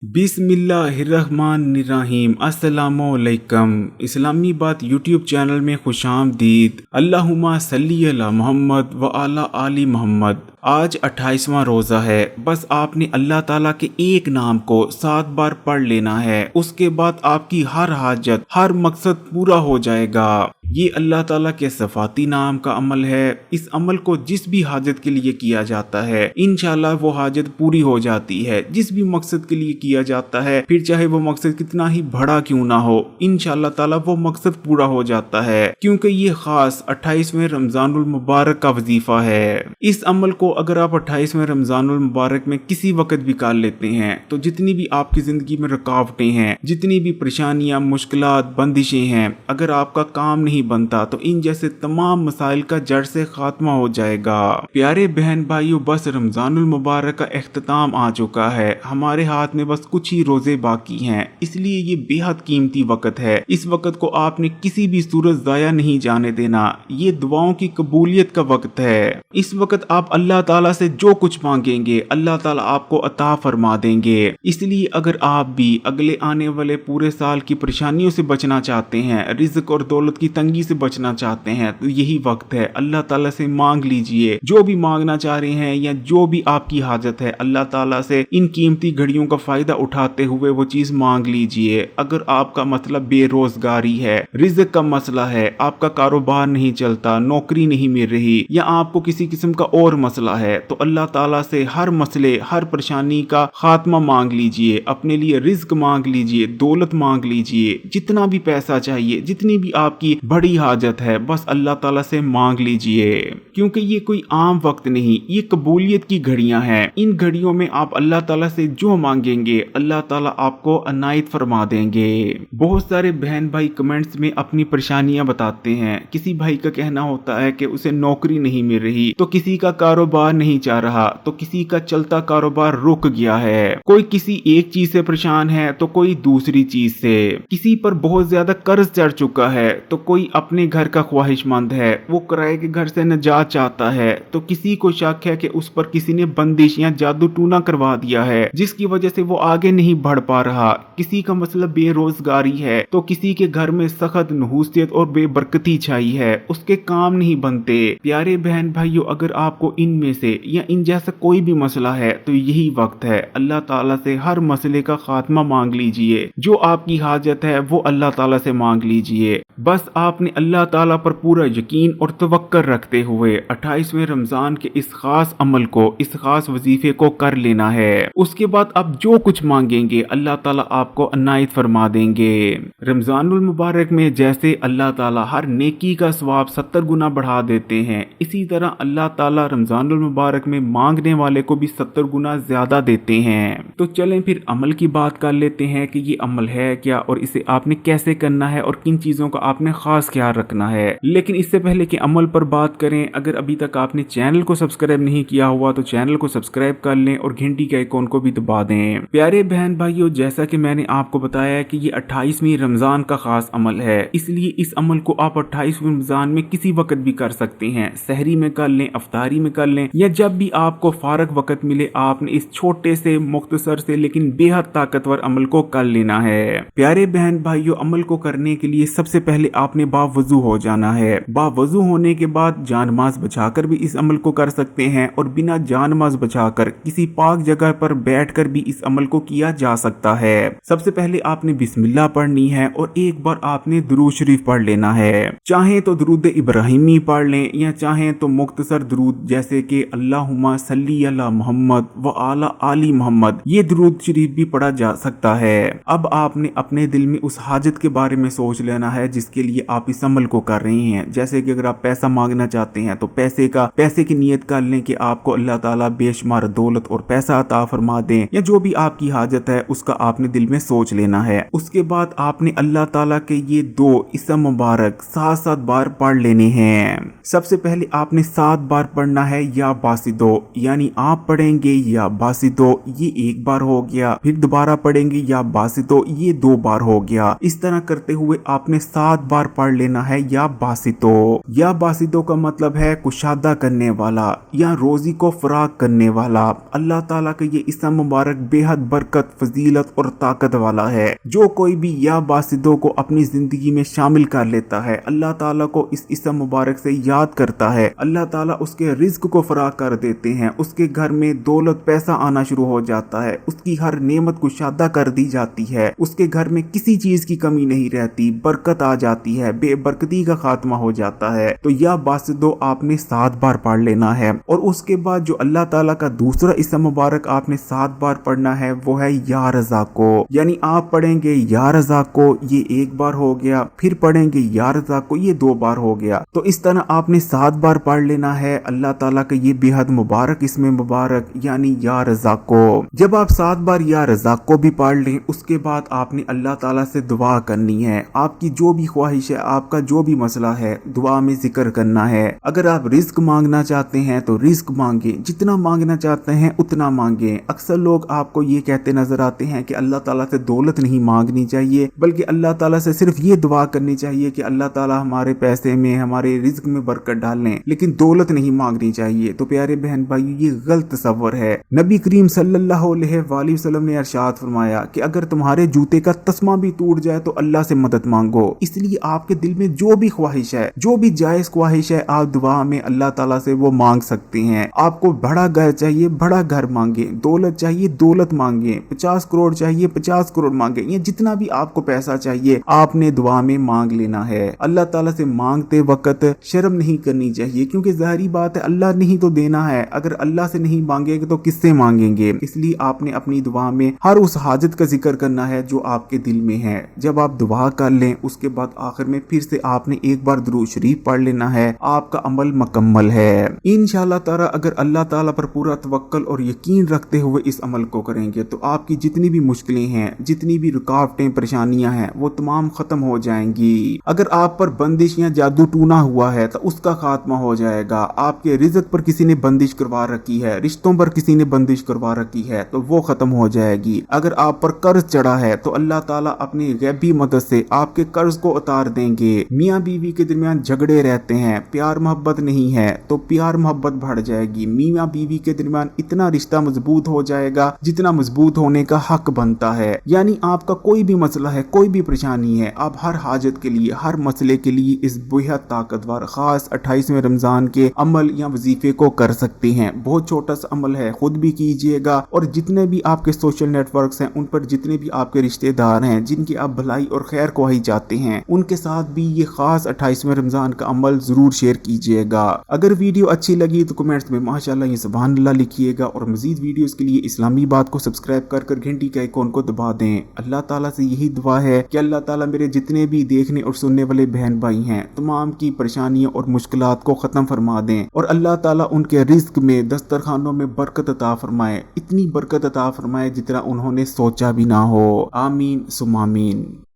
बिस्मिल्लाहिर्रहमानिर्रहीम। अस्सलामुअलैकुम। इस्लामी बात यूट्यूब चैनल में खुशामदीद। अल्लाहुम्मा सल्ली अला मोहम्मद व अला आली मोहम्मद। आज 28वां रोज़ा है। बस आपने अल्लाह ताला के एक नाम को 7 बार पढ़ लेना है। उसके बाद आपकी हर हाजत, हर मकसद पूरा हो जाएगा। ये अल्लाह ताला के सफ़ाती नाम का अमल है। इस अमल को जिस भी हाजत के लिए किया जाता है इंशाल्लाह वो हाजत पूरी हो जाती है। जिस भी मकसद के लिए किया जाता है, फिर चाहे वो मकसद कितना ही बड़ा क्यों ना हो, इंशाल्लाह ताला वो मकसद पूरा हो जाता है। क्योंकि ये खास 28वें रमजानुल मुबारक का वजीफा है। इस अमल को अगर आप 28वें रमजानुल मुबारक में किसी वक्त भी कर लेते हैं तो जितनी भी आपकी जिंदगी में रुकावटें हैं, जितनी भी परेशानियां, मुश्किलात, बंदिशें हैं, अगर आपका काम नहीं बनता तो इन जैसे तमाम मसाइल का जड़ से खात्मा हो जाएगा। प्यारे बहन भाइयों, बस रमजानुल मुबारक का इख्तिताम आ चुका है। हमारे हाथ में बस कुछ ही रोजे बाकी हैं, इसलिए ये बेहद कीमती वक्त है। इस वक्त को आपने किसी भी सूरत ज़ाया नहीं जाने देना। ये दुआओं की कबूलियत का वक्त है। इस वक्त आप अल्लाह ताला से जो कुछ मांगेंगे अल्लाह ताला आपको अता फरमा देंगे। इसलिए अगर आप भी अगले आने वाले पूरे साल की परेशानियों से बचना चाहते हैं, रिज़्क और दौलत की तंगी से बचना चाहते हैं, तो यही वक्त है। अल्लाह ताला से मांग लीजिए जो भी मांगना चाह रहे हैं या जो भी आपकी हाजत है। अल्लाह ताला से इन कीमती घड़ियों का फायदा उठाते हुए वो चीज मांग लीजिए। अगर आपका मतलब बेरोजगारी है, रिज़्क का मसला है, आपका कारोबार नहीं चलता, नौकरी नहीं मिल रही, या आपको किसी किस्म का और मसला है, तो अल्लाह ताला से हर मसले, हर परेशानी का खात्मा मांग लीजिए। अपने लिए रिज़्क मांग लीजिए, दौलत मांग लीजिए, जितना भी पैसा चाहिए, जितनी भी आपकी बड़ी हाजत है, बस अल्लाह ताला से मांग लीजिए। क्योंकि ये कोई आम वक्त नहीं, ये कबूलियत की घड़ियां हैं। इन घड़ियों में आप अल्लाह ताला से जो मांगेंगे अल्लाह ताला आपको अनायत फरमा देंगे। बहुत सारे बहन भाई कमेंट्स में अपनी परेशानियां बताते हैं। किसी भाई का कहना होता है कि उसे नौकरी नहीं मिल रही, तो किसी का कारोबार नहीं चल रहा, तो किसी का चलता कारोबार रुक गया है। कोई किसी एक चीज से परेशान है तो कोई दूसरी चीज से। किसी पर बहुत ज्यादा कर्ज चढ़ चुका है तो कोई अपने घर का ख्वाहिशमंद है, वो किराए के घर से निजात चाहता है, तो किसी को शक है कि उस पर किसी ने बंदिश या जादू टूना करवा दिया है जिसकी वजह से वो आगे नहीं बढ़ पा रहा। किसी का मतलब बेरोजगारी है तो किसी के घर में सख्त नहूसियत और बेबरकती छाई है, उसके काम नहीं बनते। प्यारे बहन भाइयों, अगर आपको इनमें से या इन जैसा कोई भी मसला है तो यही वक्त है। अल्लाह ताला से हर मसले का खात्मा मांग लीजिए। जो आपकी हाजत है वो अल्लाह ताला से मांग लीजिए। बस आपने अल्लाह ताला पर पूरा यकीन और तवक्कुल रखते हुए 28वें रमजान के इस खास अमल को, इस खास वजीफे को कर लेना है। उसके बाद आप जो कुछ मांगेंगे अल्लाह ताला आपको अनायत फरमा देंगे। रमजानुल मुबारक में जैसे अल्लाह ताला हर नेकी का सवाब 70 गुना बढ़ा देते हैं, इसी तरह अल्लाह ताला रमजानुल मुबारक में मांगने वाले को भी 70 गुना ज्यादा देते हैं। तो चलें फिर अमल की बात कर लेते हैं कि ये अमल है क्या और इसे आपने कैसे करना है और किन चीजों का आपने खास ख्याल रखना है। लेकिन इससे पहले कि अमल पर बात करें, अगर अभी तक आपने चैनल को सब्सक्राइब नहीं किया हुआ तो चैनल को सब्सक्राइब कर लें और घंटी के आइकॉन को भी दबा दें। प्यारे बहन भाइयों, जैसा कि मैंने आपको बताया कि ये 28वीं रमजान का खास अमल है, इसलिए इस अमल को आप 28वीं रमजान में किसी वक्त भी कर सकते हैं। सहरी में कर लें, अफ्तारी में कर लें, या जब भी आपको फारग वक्त मिले आपने इस छोटे से, मुख्तसर से लेकिन बेहद ताकतवर अमल को कर लेना है। प्यारे बहन भाइयों, अमल को करने के लिए सबसे पहले आपने बावजू हो जाना है। बावजू होने के बाद जानमाज बचाकर भी इस अमल को कर सकते हैं और बिना जानमाज बचाकर किसी पाक जगह पर बैठकर भी इस अमल को किया जा सकता है। सबसे पहले आपने बिस्मिल्लाह पढ़नी है और एक बार आपने दुरूद शरीफ पढ़ लेना है। चाहे तो दुरूद इब्राहिमी पढ़ लें या चाहे तो मुख्तसर दुरूद जैसे कि अल्लाहुम्मा सल्ली अला मोहम्मद व अला आली मोहम्मद, ये दुरूद शरीफ भी पढ़ा जा सकता है। अब आपने अपने दिल में उस हाजत के बारे में सोच लेना है जिसके लिए आप इस अमल को कर रहे हैं। जैसे कि अगर आप पैसा मांगना चाहते हैं तो पैसे की नियत कर लें कि आपको अल्लाह ताला बेशुमार दौलत और पैसा अता फरमा दें, या जो भी आपकी हाजत है उसका आपने दिल में सोच लेना है। उसके बाद आपने अल्लाह ताला के ये 2 इस्म मुबारक 7 बार पढ़ लेने हैं। सबसे पहले आपने 7 बार पढ़ना है या बासितो, यानी आप पढ़ेंगे या बासितो, ये एक बार हो गया, फिर दोबारा पढ़ेंगे या बासितो, ये 2 बार हो गया। इस तरह करते हुए आपने 7 बार पढ़ लेना है या बासितो। या बासितो का मतलब है कुशादा करने वाला या रोजी को फराग करने वाला। अल्लाह ताला का ये इसम मुबारक बेहद बरकत, फजीलत और ताकत वाला है। जो कोई भी या बासितो को अपनी जिंदगी में शामिल कर लेता है, अल्लाह ताला को इस इसम मुबारक से याद करता है, अल्लाह ताला उसके रिज्क को फराग कर देते हैं, उसके घर में दौलत पैसा आना शुरू हो जाता है, उसकी हर नेमत कुशादा कर दी जाती है, उसके घर में किसी चीज की कमी नहीं रहती, बरकत आ जाती है, बेबरकती का खात्मा हो जाता है। तो या बासितो आपने 7 बार पढ़ लेना है। और उसके बाद जो अल्लाह ताला का दूसरा इसम मुबारक आपने 7 बार पढ़ना है वो है या रज़ाको, यानी आप पढ़ेंगे या रज़ाको, ये 1 बार हो गया, फिर पढ़ेंगे या रज़ाको, ये 2 बार हो गया। तो इस तरह आपने 7 बार पढ़ लेना है अल्लाह ताला का ये बेहद मुबारक इसमें मुबारक यानी या रज़ाको। जब आप 7 बार या रज़ाको भी पढ़ लें, उसके बाद आपने अल्लाह ताला से दुआ करनी है। आपकी जो भी ख्वाहिश है, आपका जो भी मसला है, दुआ में जिक्र करना है। अगर आप रिस्क मांगना चाहते हैं तो रिस्क मांगे, जितना मांगना चाहते हैं उतना मांगे। अक्सर लोग आपको ये कहते नजर आते हैं कि अल्लाह ताला से दौलत नहीं मांगनी चाहिए, बल्कि अल्लाह ताला से सिर्फ ये दुआ करनी चाहिए कि अल्लाह ताला हमारे पैसे में, हमारे रिज्क में बरकत डालें, लेकिन दौलत नहीं मांगनी चाहिए। तो प्यारे बहन भाई, ये गलत तसव्वुर है। नबी करीम सल्लल्लाहु अलैहि वसल्लम ने इरशाद फरमाया कि अगर तुम्हारे जूते का तस्मा भी टूट जाए तो अल्लाह से मदद मांगो। इसलिए आपके दिल में जो भी ख्वाहिश है, जो भी जायज ख्वाहिश है, आप दुआ में अल्लाह ताला से वो मांग सकते हैं। आपको बड़ा घर चाहिए, बड़ा घर मांगे, दौलत चाहिए, दौलत मांगे, 50 करोड़ चाहिए, 50 करोड़ मांगे, ये जितना भी आपको पैसा चाहिए आपने दुआ में मांग लेना है। अल्लाह ताला से मांगते वक्त शर्म नहीं करनी चाहिए, क्योंकि ज़ाहिरी बात है अल्लाह ने ही तो देना है। अगर अल्लाह से नहीं मांगेंगे तो किससे मांगेंगे? इसलिए आपने अपनी दुआ में हर उस हाजत का जिक्र करना है जो आपके दिल में है। जब आप दुआ कर लें, उसके बाद आखिर में फिर से आपने 1 बार दुरूद शरीफ पढ़ लेना है, आपका अमल मुकम्मल है। इंशाअल्लाह ताला अगर अल्लाह ताला पर पूरा तवक्कल और यकीन रखते हुए इस अमल को करेंगे तो आपकी जितनी भी मुश्किलें हैं, जितनी भी रुकावटें, परेशानियां हैं, वो तमाम खत्म हो जाएंगी। अगर आप पर बंदिश या जादू टूना हुआ है तो उसका खात्मा हो जाएगा। आपके रिज़्क पर किसी ने बंदिश करवा रखी है, रिश्तों पर किसी ने बंदिश करवा रखी है, तो वो खत्म हो जाएगी। अगर आप पर कर्ज चढ़ा है तो अल्लाह ताला अपनी गैबी मदद से आपके कर्ज को उतार देंगे। मियाँ बीवी के दरमियान झगड़े रहते हैं, प्यार मोहब्बत नहीं है, तो प्यार मोहब्बत बढ़ जाएगी। मियाँ बीवी के दरमियान इतना रिश्ता मजबूत हो जाएगा जितना मजबूत होने का हक बनता है। यानी आपका कोई भी मसला है, कोई भी परेशानी है, आप हर हाजत के लिए, हर मसले के लिए इस बेहद ताकतवर खास 28वें रमजान के अमल या वजीफे को कर सकते हैं। बहुत छोटा सा अमल है, खुद भी कीजिएगा और जितने भी आपके सोशल नेटवर्क्स हैं, उन पर जितने भी आपके रिश्तेदार हैं जिनकी आप भलाई और खैर को ही चाहते हैं, उनके साथ भी ये खास 28वें रमजान का अमल जरूर शेयर कीजिएगा। अगर वीडियो अच्छी लगी तो कमेंट्स में माशाल्लाह या सुभान अल्लाह लिखिएगा और मजीद वीडियोस के लिए इस्लामी बात को सब्सक्राइब कर घंटी के आइकॉन को दबा दें। अल्लाह ताला से यही दुआ है कि अल्लाह ताला मेरे जितने भी देखने और सुनने वाले बहन भाई हैं तमाम की परेशानियों और मुश्किलात को खत्म फरमा दें और अल्लाह ताला उनके रिज्क में, दस्तरखानों में बरकत अता फरमाए, इतनी बरकत अता फरमाए जितना उन्होंने सोचा भी ना हो। आमीन सुम आमीन।